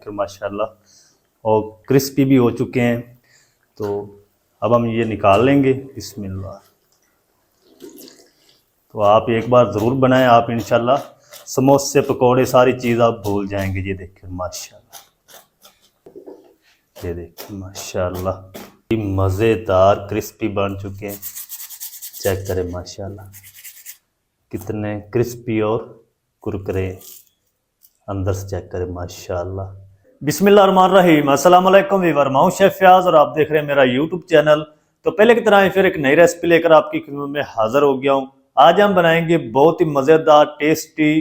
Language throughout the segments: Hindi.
देखकर माशाल्लाह, और क्रिस्पी भी हो चुके हैं। तो अब हम ये निकाल लेंगे। बिस्मिल्लाह। तो आप एक बार ज़रूर बनाएं, आप इंशाल्लाह समोसे पकौड़े सारी चीज़ आप भूल जाएंगे। ये देखिए माशाल्लाह, ये देखिए माशाल्लाह, मज़ेदार क्रिस्पी बन चुके हैं। चेक करें माशाल्लाह, कितने क्रिस्पी और कुरकुरे अंदर से। चेक करें माशाल्लाह। बिस्मिल्लाहिर्रहमानिर्रहीम। अस्सलाम वालेकुम वीवर, मैं हूं शेफ फयाज और आप देख रहे हैं मेरा यूट्यूब चैनल। तो पहले की तरह फिर एक नई रेसिपी लेकर आपकी खिदमत में हाजिर हो गया हूं। आज हम बनाएंगे बहुत ही मज़ेदार टेस्टी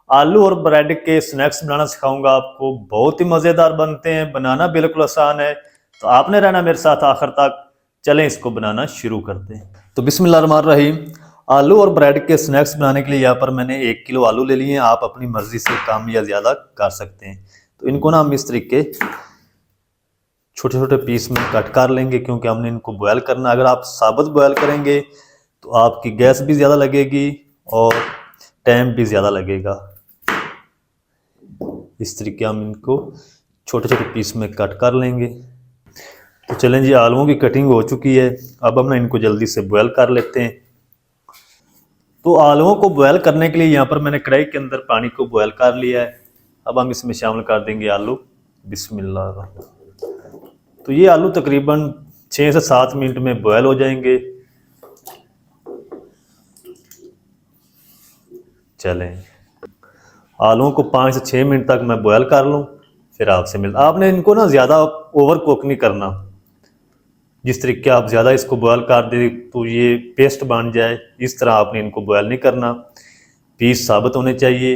आलू और ब्रेड के स्नैक्स बनाना सिखाऊंगा आपको। बहुत ही मज़ेदार बनते हैं, बनाना बिल्कुल आसान है। तो आपने रहना मेरे साथ आखिर तक। चलें इसको बनाना शुरू करते हैं। तो बिस्मिल्लाहिर्रहमानिर्रहीम, आलू और ब्रेड के स्नैक्स बनाने के लिए यहाँ पर मैंने 1 किलो आलू ले लिए हैं। आप अपनी मर्जी से कम या ज़्यादा कर सकते हैं। तो इनको ना हम इस तरीके छोटे छोटे पीस में कट कर लेंगे, क्योंकि हमने इनको बॉयल करना। अगर आप साबुत बॉयल करेंगे तो आपकी गैस भी ज़्यादा लगेगी और टाइम भी ज़्यादा लगेगा। इस तरीके हम इनको छोटे छोटे पीस में कट कर लेंगे। तो चलें जी, आलूओं की कटिंग हो चुकी है। अब हम इनको जल्दी से बॉयल कर लेते हैं। तो आलूओं को बॉयल करने के लिए यहाँ पर मैंने कढ़ाई के अंदर पानी को बॉयल कर लिया है। अब हम इसमें शामिल कर देंगे आलू। बिस्मिल्लाह। तो ये आलू तकरीबन 6 से 7 मिनट में बॉयल हो जाएंगे। चलें, आलूओं को 5 से 6 मिनट तक मैं बॉयल कर लूँ, फिर आपसे मिलता। आपने इनको ना ज़्यादा ओवर कुक नहीं करना। जिस तरीके आप ज़्यादा इसको बॉयल कर दें तो ये पेस्ट बन जाए, इस तरह आपने इनको बॉयल नहीं करना। पीस साबुत होने चाहिए।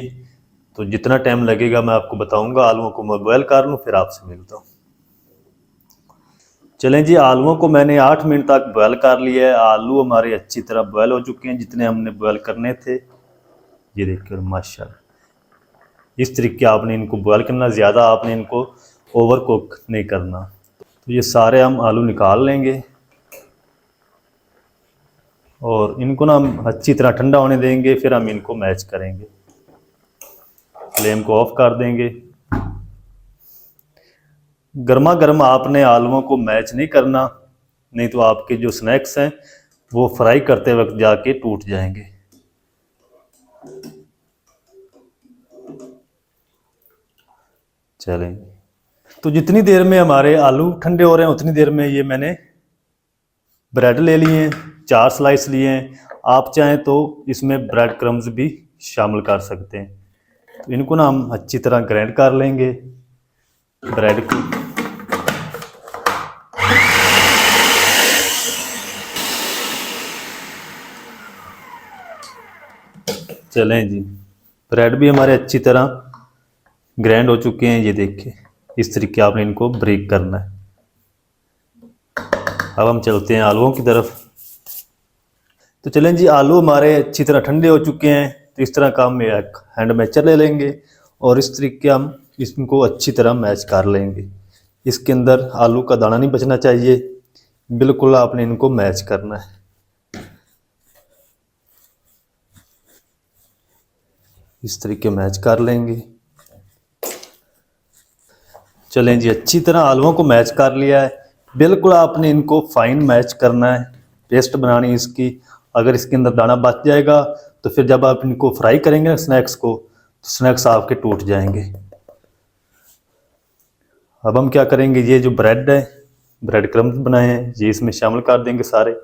तो जितना टाइम लगेगा मैं आपको बताऊंगा। आलूओं को मैं बॉयल कर लूँ, फिर आपसे मिलता हूँ। चलें जी, आलूओं को मैंने 8 मिनट तक बॉयल कर लिया है। आलू हमारे अच्छी तरह बॉयल हो चुके हैं, जितने हमने बॉयल करने थे। ये देखिए माशाल्लाह, इस तरीके आपने इनको बॉयल करना, ज़्यादा आपने इनको ओवर कुक नहीं करना। तो ये सारे हम आलू निकाल लेंगे और इनको ना हम अच्छी तरह ठंडा होने देंगे, फिर हम इनको मैश करेंगे। फ्लेम को ऑफ कर देंगे। गर्मा गर्म आपने आलूओं को मैश नहीं करना, नहीं तो आपके जो स्नैक्स हैं वो फ्राई करते वक्त जाके टूट जाएंगे। चलें, तो जितनी देर में हमारे आलू ठंडे हो रहे हैं उतनी देर में ये मैंने ब्रेड ले लिए हैं, 4 स्लाइस लिए हैं। आप चाहें तो इसमें ब्रेड क्रम्स भी शामिल कर सकते हैं। तो इनको ना हम अच्छी तरह ग्राइंड कर लेंगे ब्रेड को। चलें जी, ब्रेड भी हमारे अच्छी तरह ग्राइंड हो चुके हैं। ये देखिए, इस तरीके आपने इनको ब्रेक करना है। अब हम चलते हैं आलूओं की तरफ। तो चलें जी, आलू हमारे अच्छी तरह ठंडे हो चुके हैं। तो इस तरह का हम एक हैंड मैचर ले लेंगे और इस तरीके हम इसको अच्छी तरह मैच कर लेंगे। इसके अंदर आलू का दाना नहीं बचना चाहिए, बिल्कुल आपने इनको मैच करना है। इस तरीके मैच कर लेंगे। चलें जी, अच्छी तरह आलूओं को मैच कर लिया है। बिल्कुल आपने इनको फाइन मैच करना है, पेस्ट बनानी इसकी। अगर इसके अंदर दाना बच जाएगा तो फिर जब आप इनको फ्राई करेंगे स्नैक्स को, तो स्नैक्स आपके टूट जाएंगे। अब हम क्या करेंगे, ये जो ब्रेड है, ब्रेड क्रम्स बनाए हैं, ये इसमें शामिल कर देंगे सारे।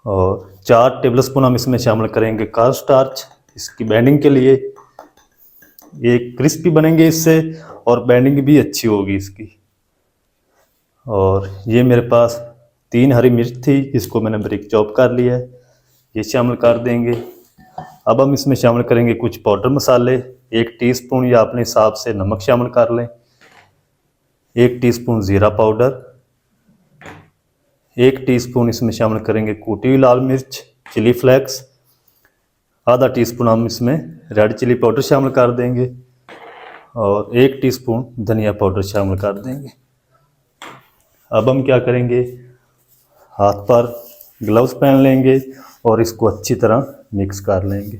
और 4 टेबलस्पून हम इसमें शामिल करेंगे कॉर्न स्टार्च, इसकी बाइंडिंग के लिए। ये क्रिस्पी बनेंगे इससे और बाइंडिंग भी अच्छी होगी इसकी। और ये मेरे पास 3 हरी मिर्च थी, इसको मैंने बारीक चॉप कर लिया है, ये शामिल कर देंगे। अब हम इसमें शामिल करेंगे कुछ पाउडर मसाले। 1 टीस्पून या अपने हिसाब से नमक शामिल कर लें, 1 टीस्पून ज़ीरा पाउडर, 1 टीस्पून इसमें शामिल करेंगे कूटी हुई लाल मिर्च चिली फ्लेक्स, आधा टीस्पून हम इसमें रेड चिली पाउडर शामिल कर देंगे और 1 टीस्पून धनिया पाउडर शामिल कर देंगे। अब हम क्या करेंगे, हाथ पर ग्लव्स पहन लेंगे और इसको अच्छी तरह मिक्स कर लेंगे।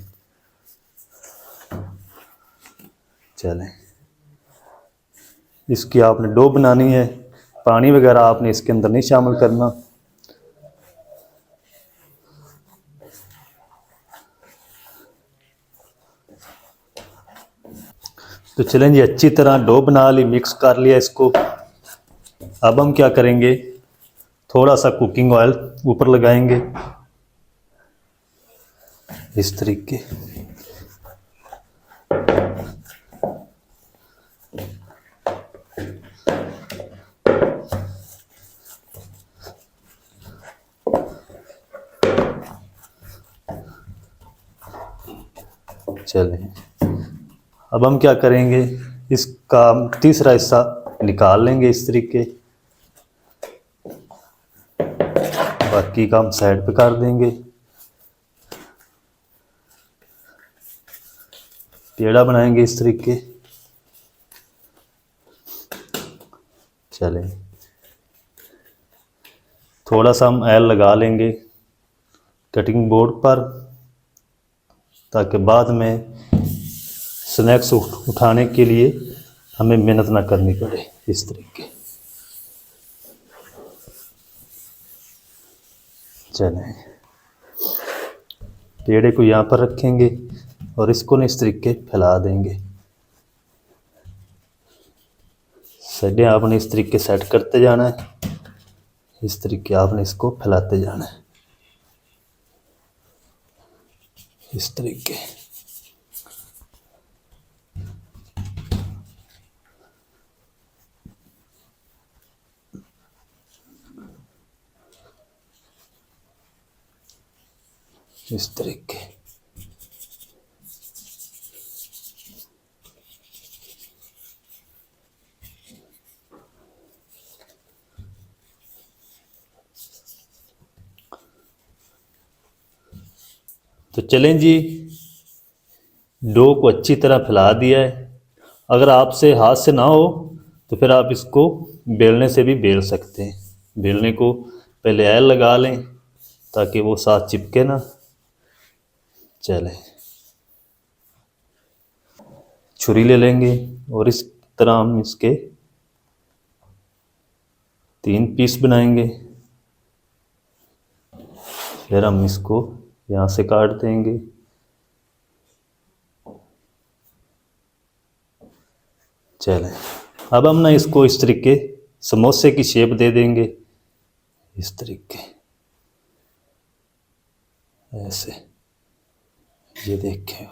चलें, इसकी आपने डो बनानी है, पानी वगैरह आपने इसके अंदर नहीं शामिल करना। तो चलें जी, अच्छी तरह डो बना ली, मिक्स कर लिया इसको। अब हम क्या करेंगे, थोड़ा सा कुकिंग ऑयल ऊपर लगाएंगे इस तरीके। चलें, अब हम क्या करेंगे, इसका तीसरा हिस्सा निकाल लेंगे इस तरीके, बाकी का हम साइड पे कर देंगे। पेड़ा बनाएंगे इस तरीके। चलें, थोड़ा सा हम ऑयल लगा लेंगे कटिंग बोर्ड पर, ताकि बाद में स्नैक्स उठाने के लिए हमें मेहनत ना करनी पड़े। इस तरीके। चलें, पेड़े को यहाँ पर रखेंगे और इसको ना इस तरीके फैला देंगे। साइडें आपने इस तरीके सेट करते जाना है, इस तरीके आपने इसको फैलाते जाना है इस तरीके। इस तरीके। तो चलें जी, डो को अच्छी तरह फैला दिया है। अगर आपसे हाथ से ना हो तो फिर आप इसको बेलने से भी बेल सकते हैं। बेलने को पहले ऑयल लगा लें ताकि वो साथ चिपके ना। चलें, छुरी ले लेंगे और इस तरह हम इसके 3 पीस बनाएंगे। फिर हम इसको यहाँ से काट देंगे। चलें, अब हम ना इसको इस तरीके समोसे की शेप दे देंगे इस तरीके, ऐसे। ये देखें,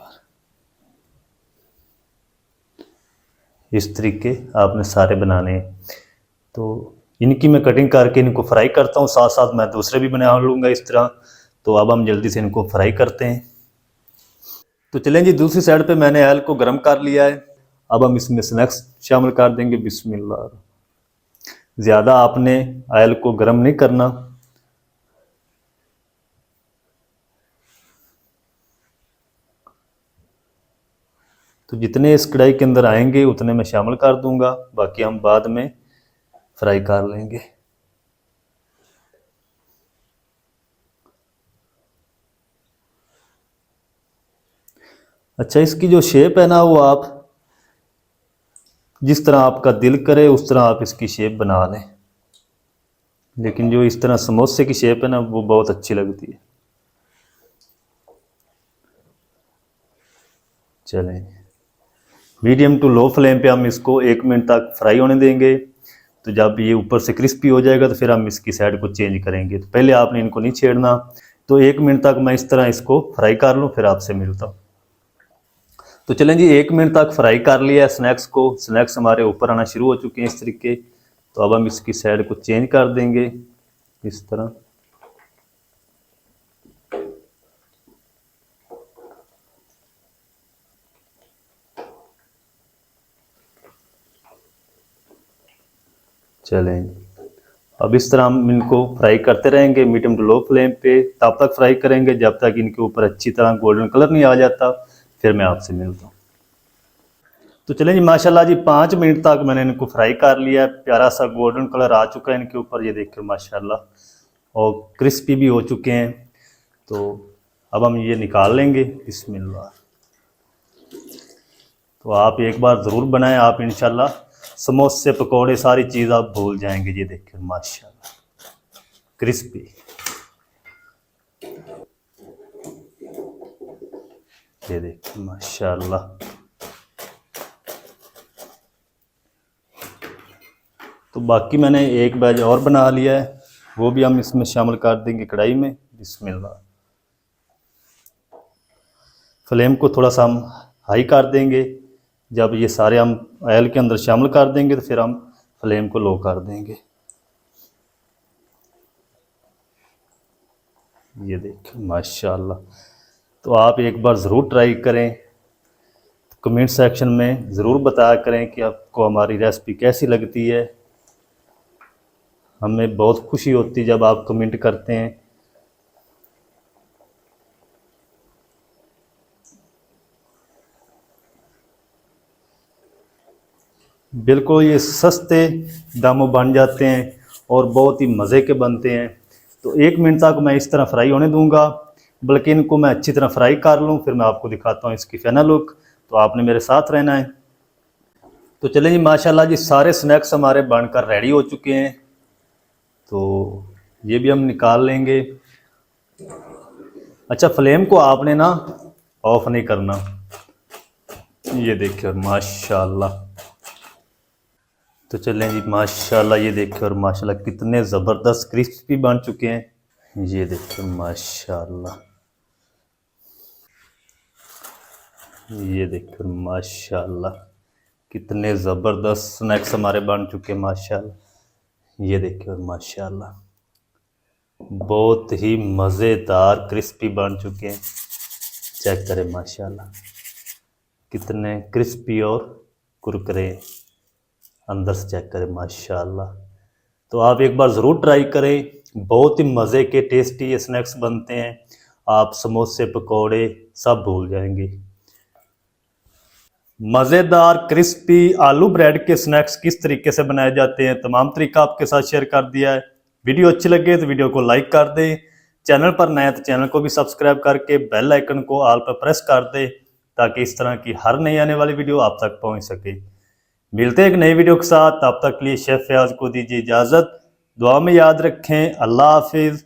इस तरीके आपने सारे बनाने हैं। तो इनकी मैं कटिंग करके इनको फ्राई करता हूँ, साथ साथ मैं दूसरे भी बना लूँगा इस तरह। तो अब हम जल्दी से इनको फ्राई करते हैं। तो चलें जी, दूसरी साइड पे मैंने ऑयल को गर्म कर लिया है। अब हम इसमें स्नैक्स शामिल कर देंगे। बिस्मिल्लाह। ज़्यादा आपने ऑयल को गर्म नहीं करना। तो जितने इस कढ़ाई के अंदर आएंगे उतने मैं शामिल कर दूंगा, बाकी हम बाद में फ्राई कर लेंगे। अच्छा, इसकी जो शेप है ना, वो आप जिस तरह आपका दिल करे उस तरह आप इसकी शेप बना लें, लेकिन जो इस तरह समोसे की शेप है ना, वो बहुत अच्छी लगती है। चलें, मीडियम टू लो फ्लेम पे हम इसको 1 मिनट तक फ्राई होने देंगे। तो जब ये ऊपर से क्रिस्पी हो जाएगा तो फिर हम इसकी साइड को चेंज करेंगे। तो पहले आपने इनको नहीं छेड़ना। तो 1 मिनट तक मैं इस तरह इसको फ्राई कर लूँ, फिर आपसे मिलता हूँ। तो चलें जी, 1 मिनट तक फ्राई कर लिया स्नैक्स को। स्नैक्स हमारे ऊपर आना शुरू हो चुके हैं इस तरीके। तो अब हम इसकी साइड को चेंज कर देंगे इस तरह। चलें, अब इस तरह हम इनको फ्राई करते रहेंगे मीडियम टू लो फ्लेम पे। तब तक फ्राई करेंगे जब तक इनके ऊपर अच्छी तरह गोल्डन कलर नहीं आ जाता। फिर मैं आपसे मिलता हूँ। तो चलें जी, माशाल्लाह जी, 5 मिनट तक मैंने इनको फ्राई कर लिया। प्यारा सा गोल्डन कलर आ चुका है इनके ऊपर, ये देखिए माशाल्लाह, और क्रिस्पी भी हो चुके हैं। तो अब हम ये निकाल लेंगे। बिस्मिल्लाह। तो आप एक बार ज़रूर बनाएं, आप इंशाल्लाह समोसे पकोड़े सारी चीज़ आप भूल जाएंगे। ये देखिए माशाल्लाह क्रिस्पी। ये देखिए माशाल्लाह। तो बाकी मैंने एक बैच और बना लिया है, वो भी हम इसमें शामिल कर देंगे कढ़ाई में। बिस्मिल्लाह। फ्लेम को थोड़ा सा हम हाई कर देंगे। जब ये सारे हम ऑयल के अंदर शामिल कर देंगे तो फिर हम फ्लेम को लो कर देंगे। ये देखिए माशाल्लाह। तो आप एक बार ज़रूर ट्राई करें। कमेंट सेक्शन में ज़रूर बताया करें कि आपको हमारी रेसिपी कैसी लगती है। हमें बहुत खुशी होती है जब आप कमेंट करते हैं। बिल्कुल ये सस्ते दामों बन जाते हैं और बहुत ही मज़े के बनते हैं। तो 1 मिनट तक मैं इस तरह फ्राई होने दूंगा, बल्कि इनको मैं अच्छी तरह फ्राई कर लूँ, फिर मैं आपको दिखाता हूँ इसकी फाइनल लुक। तो आपने मेरे साथ रहना है। तो चलें जी, माशाल्लाह जी सारे स्नैक्स हमारे बनकर रेडी हो चुके हैं। तो ये भी हम निकाल लेंगे। अच्छा, फ्लेम को आपने ना ऑफ नहीं करना। ये देखिए माशाल्लाह। तो चलें जी माशाल्लाह, ये देखिए और माशाल्लाह कितने ज़बरदस्त क्रिस्पी बन चुके हैं। ये देखिए माशाल्लाह। ये देखिए माशाल्लाह कितने ज़बरदस्त स्नैक्स हमारे बन चुके हैं माशाल्लाह। ये देखिए और माशाल्लाह बहुत ही मज़ेदार क्रिस्पी बन चुके हैं। चेक करें माशाल्लाह कितने क्रिस्पी और कुरकुरे अंदर से। चेक करें माशाल्लाह। तो आप एक बार ज़रूर ट्राई करें। बहुत ही मज़े के टेस्टी ये स्नैक्स बनते हैं। आप समोसे पकोड़े सब भूल जाएंगे। मज़ेदार क्रिस्पी आलू ब्रेड के स्नैक्स किस तरीके से बनाए जाते हैं, तमाम तरीका आपके साथ शेयर कर दिया है। वीडियो अच्छी लगे तो वीडियो को लाइक कर दें। चैनल पर नए तो चैनल को भी सब्सक्राइब करके बेल आइकन को ऑल पर प्रेस कर दें, ताकि इस तरह की हर नई आने वाली वीडियो आप तक पहुंच सके। मिलते हैं एक नई वीडियो के साथ। तब तक के लिए शेफ फयाज को दीजिए इजाज़त। दुआ में याद रखें। अल्लाह हाफिज़।